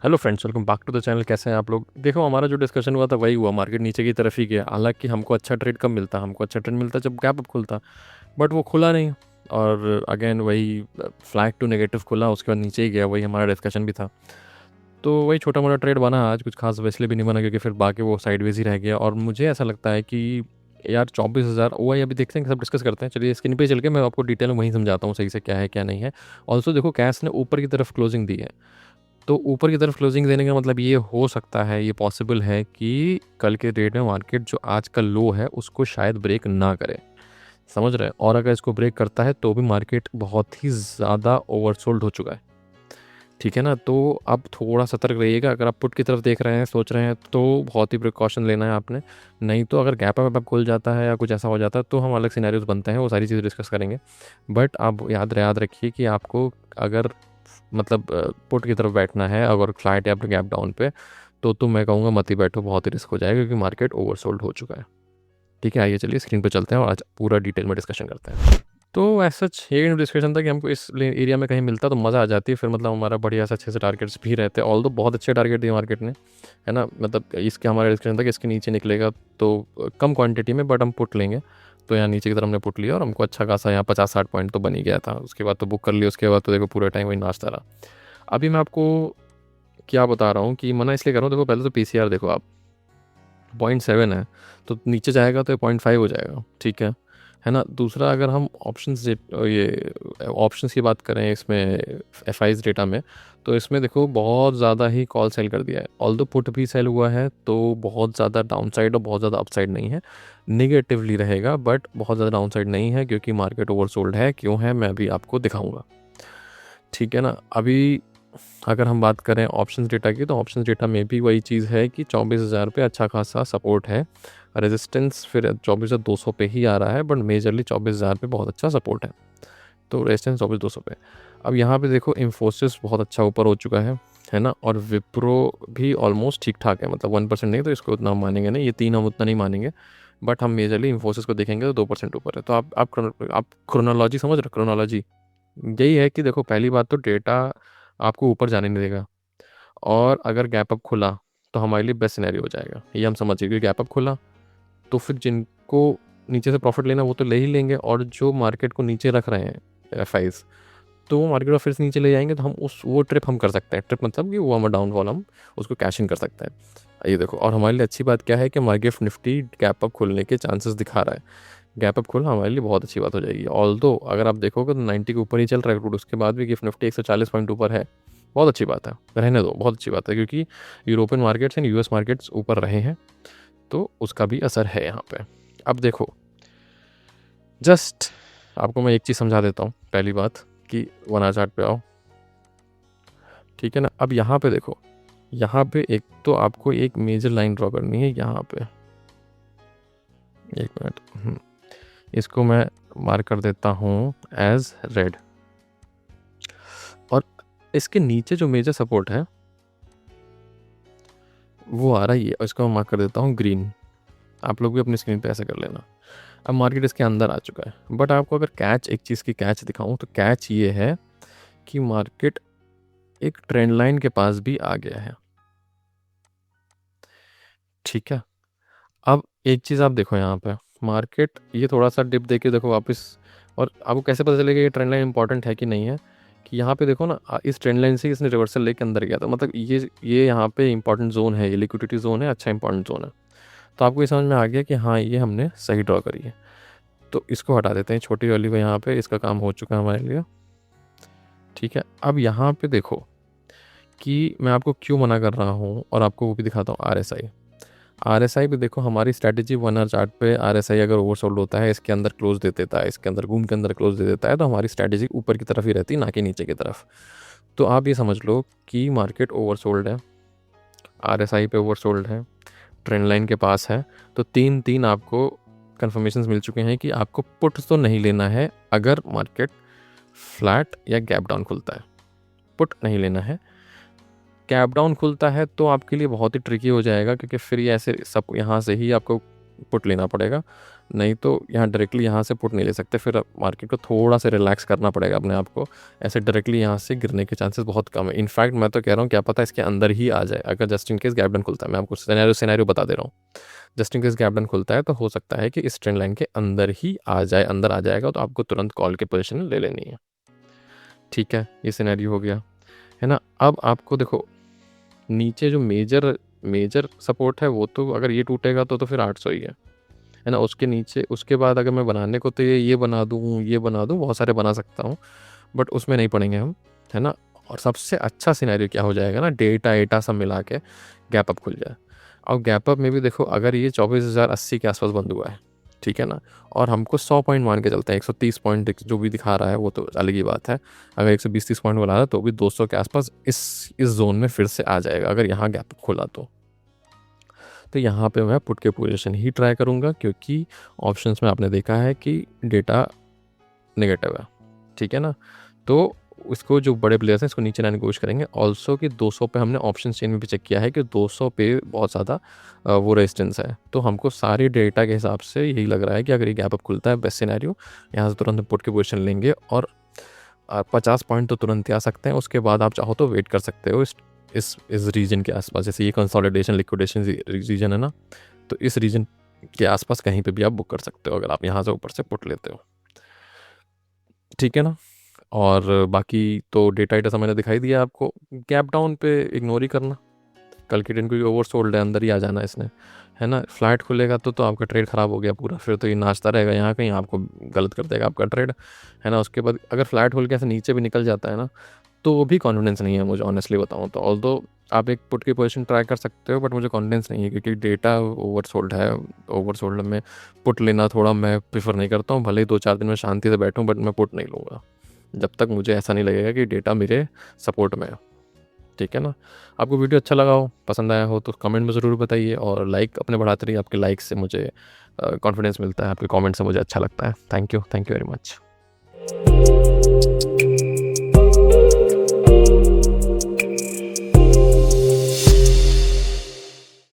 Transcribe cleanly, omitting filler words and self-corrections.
Hello friends, welcome back to the channel. कैसे हैं आप लोग? देखो, हमारा जो डिस्कशन हुआ था वही हुआ, मार्केट नीचे की तरफ ही गया। हालांकि हमको अच्छा ट्रेड कब मिलता, हमको अच्छा ट्रेड मिलता जब गैप अप खुलता, बट वो खुला नहीं। और अगेन वही फ्लैग टू नेगेटिव खुला, उसके बाद नीचे ही गया। वही हमारा डिस्कशन भी था। तो वही छोटा मोटा ट्रेड बना आज, कुछ खास वैसले भी नहीं बना क्योंकि फिर बाकी वो साइडवेज ही रह गया। और मुझे ऐसा लगता है कि यार 24,000 हुआ है, अभी देखते हैं, सब डिस्कस करते हैं। चलिए स्क्रीन पे चल के मैं आपको डिटेल में वहीं समझाता हूँ सही से क्या है क्या नहीं है। ऑल्सो देखो, कैश ने ऊपर की तरफ क्लोजिंग दी है, तो ऊपर की तरफ क्लोजिंग देने का मतलब ये हो सकता है, ये पॉसिबल है कि कल के डेट में मार्केट जो आज का लो है उसको शायद ब्रेक ना करे। समझ रहे हैं? और अगर इसको ब्रेक करता है तो भी मार्केट बहुत ही ज़्यादा ओवरसोल्ड हो चुका है। ठीक है ना? तो अब थोड़ा सतर्क रहिएगा। अगर आप पुट की तरफ देख रहे हैं, सोच रहे हैं, तो बहुत ही प्रिकॉशन लेना है आपने। नहीं तो अगर गैप अप खुल जाता है या कुछ ऐसा हो जाता है तो हम अलग सिनेरियोज बनते हैं, वो सारी चीज़ें डिस्कस करेंगे। बट आप याद रखिए कि आपको अगर मतलब पुट की तरफ बैठना है अगर फ्लैट या फिर गैप डाउन पे, तो मैं कहूँगा मत ही बैठो, बहुत ही रिस्क हो जाएगा क्योंकि मार्केट ओवरसोल्ड हो चुका है। ठीक है, आइए चलिए स्क्रीन पे चलते हैं और आज पूरा डिटेल में डिस्कशन करते हैं। तो ऐसा ये डिस्कशन था कि हमको इस एरिया में कहीं मिलता तो मज़ा आ जाती है, फिर मतलब हमारा बढ़िया से अच्छे से टारगेट्स भी रहते हैं। ऑल दो बहुत अच्छे टारगेट दिए मार्केट ने, है ना? मतलब इसके हमारा डिस्कशन था कि इसके नीचे निकलेगा तो कम क्वांटिटी में, बट हम पुट लेंगे। तो यहाँ नीचे की तरफ हमने पुट लिया और हमको अच्छा खासा यहाँ 50-60 पॉइंट तो बन ही गया था। उसके बाद तो बुक कर लिया, उसके बाद तो देखो पूरे टाइम वही नाचता रहा। अभी मैं आपको क्या बता रहा हूँ कि मना इसलिए कर रहा हूँ, देखो पहले तो पीसीआर देखो आप, 0.7 है, तो नीचे जाएगा तो 0.5 हो जाएगा। ठीक है ना? दूसरा, अगर हम ऑप्शंस ये ऑप्शंस की बात करें इसमें, एफ डेटा में, तो इसमें देखो बहुत ज़्यादा ही कॉल सेल कर दिया है। ऑल्दो पुट भी सेल हुआ है तो बहुत ज़्यादा डाउन साइड और बहुत ज़्यादा अपसाइड नहीं है, निगेटिवली रहेगा बट बहुत ज़्यादा डाउन साइड नहीं है क्योंकि मार्केट ओवरसोल्ड है। क्यों है मैं अभी आपको दिखाऊंगा। ठीक है ना? अभी अगर हम बात करें ऑप्शंस डेटा की, तो ऑप्शंस डेटा में भी वही चीज़ है कि 24,000 पे अच्छा खासा सपोर्ट है। रेजिस्टेंस फिर 24,200 पे ही आ रहा है, बट मेजरली 24,000 पे बहुत अच्छा सपोर्ट है। तो रेजिस्टेंस 24,200 पे। अब यहाँ पे देखो, इन्फोसिस बहुत अच्छा ऊपर हो चुका है ना? और विप्रो भी ऑलमोस्ट ठीक ठाक है, मतलब 1% नहीं, तो इसको उतना हम मानेंगे नहीं, ये तीन हम उतना नहीं मानेंगे। बट हम मेजरली इन्फोसिस को देखेंगे तो 2% ऊपर है। तो आप क्रोनोलॉजी समझ रहे हो? क्रोनोलॉजी यही है कि देखो, पहली बात तो डेटा आपको ऊपर जाने नहीं देगा, और अगर गैप अप खुला तो हमारे लिए बेस्ट सिनेरियो हो जाएगा, ये हम समझिए। क्योंकि गैप अप खुला तो फिर जिनको नीचे से प्रॉफिट लेना वो तो ले ही लेंगे, और जो मार्केट को नीचे रख रहे हैं एफ तो वो मार्केट को फिर से नीचे ले जाएंगे, तो हम उस वो ट्रिप हम कर सकते हैं। ट्रिप मतलब कि वो हमारा डाउनफॉल हम उसको कैश इन कर सकते हैं। ये देखो, और हमारे लिए अच्छी बात क्या है कि हमारे गिफ्ट निफ्टी गैप अप खुलने के चांसेस दिखा रहा है। गैप अप खुला हमारे लिए बहुत अच्छी बात हो जाएगी। ऑल्दो अगर आप देखोगे तो 90 के ऊपर ही चल रहा है क्रूड, उसके बाद भी गिफ्ट निफ्टी 140 पॉइंट ऊपर है। बहुत अच्छी बात है, रहने दो, बहुत अच्छी बात है, क्योंकि European markets and US markets ऊपर रहे हैं, तो उसका भी असर है यहाँ पे। अब देखो, जस्ट आपको मैं एक चीज़ समझा देता हूँ। पहली बात कि 1 आवर चार्ट पे आओ। ठीक है ना? अब यहाँ पे देखो, यहाँ पे एक तो आपको एक मेजर लाइन ड्रॉ करनी है यहाँ पे। एक मिनट, इसको मैं मार्क कर देता हूँ एज रेड, और इसके नीचे जो मेजर सपोर्ट है वो आ रहा है ये, और इसको मैं मार्क कर देता हूँ ग्रीन। आप लोग भी अपनी स्क्रीन पे ऐसे कर लेना। अब मार्केट इसके अंदर आ चुका है, बट आपको अगर कैच, एक चीज़ की कैच दिखाऊं तो कैच ये है कि मार्केट एक ट्रेंड लाइन के पास भी आ गया है। ठीक है? अब एक चीज़ आप देखो, यहाँ पे मार्केट ये थोड़ा सा डिप देके देखो वापस, और आपको कैसे पता चलेगा ये ट्रेंड लाइन इंपॉर्टेंट है कि नहीं है? कि यहाँ पे देखो ना, इस ट्रेंड लाइन से इसने रिवर्सल लेके अंदर गया था, मतलब ये यहाँ पे इंपॉर्टेंट जोन है, ये लिक्विडिटी जोन है, अच्छा इंपॉर्टेंट जोन है। तो आपको ये समझ में आ गया कि हाँ, ये हमने सही ड्रॉ करी है। तो इसको हटा देते हैं, छोटी वाली को, यहाँ पे इसका काम हो चुका है हमारे लिए। ठीक है? अब यहाँ पे देखो कि मैं आपको क्यों मना कर रहा हूँ, और आपको वो भी दिखाता हूँ। आरएसआई भी देखो, हमारी स्ट्रैटेजी 1 आवर चार्ट पे आरएसआई अगर ओवरसोल्ड होता है, इसके अंदर क्लोज दे देता है, इसके अंदर घूम के अंदर क्लोज दे देता है, तो हमारी स्ट्रैटेजी ऊपर की तरफ ही रहती है, ना कि नीचे की तरफ। तो आप ये समझ लो कि मार्केट ओवरसोल्ड है, आरएसआई पे ओवरसोल्ड है, ट्रेंड लाइन के पास है। तो तीन आपको कन्फर्मेशंस मिल चुके हैं कि आपको पुट तो नहीं लेना है अगर मार्केट फ्लैट या गैप डाउन खुलता है। पुट नहीं लेना है। गैप डाउन खुलता है तो आपके लिए बहुत ही ट्रिकी हो जाएगा, क्योंकि फिर ये ऐसे सब यहाँ से ही आपको पुट लेना पड़ेगा, नहीं तो यहाँ डायरेक्टली यहाँ से पुट नहीं ले सकते, फिर मार्केट को थोड़ा सा रिलैक्स करना पड़ेगा अपने आप को। ऐसे डायरेक्टली यहाँ से गिरने के चांसेस बहुत कम है। इनफैक्ट मैं तो कह रहा हूँ क्या पता इसके अंदर ही आ जाए, अगर just in case gap down खुलता है। मैं आपको सिनेरियो बता दे रहा हूँ, just in case gap down खुलता है तो हो सकता है कि इस ट्रेंड लाइन के अंदर ही आ जाए, अंदर आ जाएगा तो आपको तुरंत कॉल की पोजीशन ले लेनी है। ठीक है, ये सिनेरियो हो गया है ना। अब आपको देखो नीचे जो मेजर सपोर्ट है वो तो अगर ये टूटेगा तो फिर 800 ही है ना। उसके नीचे उसके बाद अगर मैं बनाने को तो ये बना दूँ, बहुत सारे बना सकता हूँ, बट उसमें नहीं पड़ेंगे हम, है ना। और सबसे अच्छा सिनेरियो क्या हो जाएगा ना, डेटा सब मिला के गैप अप खुल जाए। और गैप अप में भी देखो अगर ये 24,080 के आसपास बंद हुआ है, ठीक है ना, और हमको 100 पॉइंट मान के चलते हैं, 130 पॉइंट जो भी दिखा रहा है वो तो अलग ही बात है। अगर 120-30 पॉइंट वाला है तो भी 200 के आसपास इस जोन में फिर से आ जाएगा अगर यहाँ गैप खुला तो यहाँ पे मैं पुट के पोजीशन ही ट्राई करूँगा, क्योंकि ऑप्शंस में आपने देखा है कि डेटा नेगेटिव है, ठीक है ना। तो इसको जो बड़े प्लेयर्स हैं इसको नीचे लाने की कोशिश करेंगे। ऑल्सो कि 200 पे हमने ऑप्शन चेन में भी चेक किया है कि 200 पे बहुत ज़्यादा वो रेजिस्टेंस है। तो हमको सारे डेटा के हिसाब से यही लग रहा है कि अगर ये गैप अप खुलता है बेस्ट सिनेरियो, यहाँ से तुरंत पुट की पोजीशन लेंगे और 50 पॉइंट तो तुरंत ही आ सकते हैं। उसके बाद आप चाहो तो वेट कर सकते हो इस रीजन के आसपास, जैसे ये कंसोलिडेशन लिक्विडेशन रीजन है ना, तो इस रीजन के आसपास कहीं पे भी आप बुक कर सकते हो अगर आप यहाँ से ऊपर से पुट लेते हो, ठीक है ना। और बाकी तो डेटा मैंने दिखाई दिया आपको। गैप डाउन पे इग्नोर ही करना, कल के दिन कोई ओवर सोल्ड है, अंदर ही आ जाना इसने, है ना। फ्लैट खुलेगा तो आपका ट्रेड ख़राब हो गया पूरा, फिर तो ये नाचता रहेगा यहाँ कहीं, आपको गलत कर देगा आपका ट्रेड, है ना। उसके बाद अगर फ्लैट खुल के ऐसे नीचे भी निकल जाता है ना, तो वो भी कॉन्फिडेंस नहीं है मुझे, ऑनेस्टली बताऊँ तो। ऑल्दो आप एक पुट की पोजीशन ट्राई कर सकते हो, बट मुझे कॉन्फिडेंस नहीं है क्योंकि डेटा ओवर सोल्ड है। ओवर सोल्ड में पुट लेना थोड़ा मैं प्रीफर नहीं करता हूँ, भले ही 2-4 दिन में शांति से बैठूँ, बट मैं पुट नहीं लूँगा जब तक मुझे ऐसा नहीं लगेगा कि डेटा मेरे सपोर्ट में है, ठीक है ना। आपको वीडियो अच्छा लगा हो, पसंद आया हो तो कमेंट में ज़रूर बताइए, और लाइक अपने बढ़ाते रहिए। आपके लाइक से मुझे कॉन्फिडेंस मिलता है, आपके कमेंट से मुझे अच्छा लगता है। Thank you very much.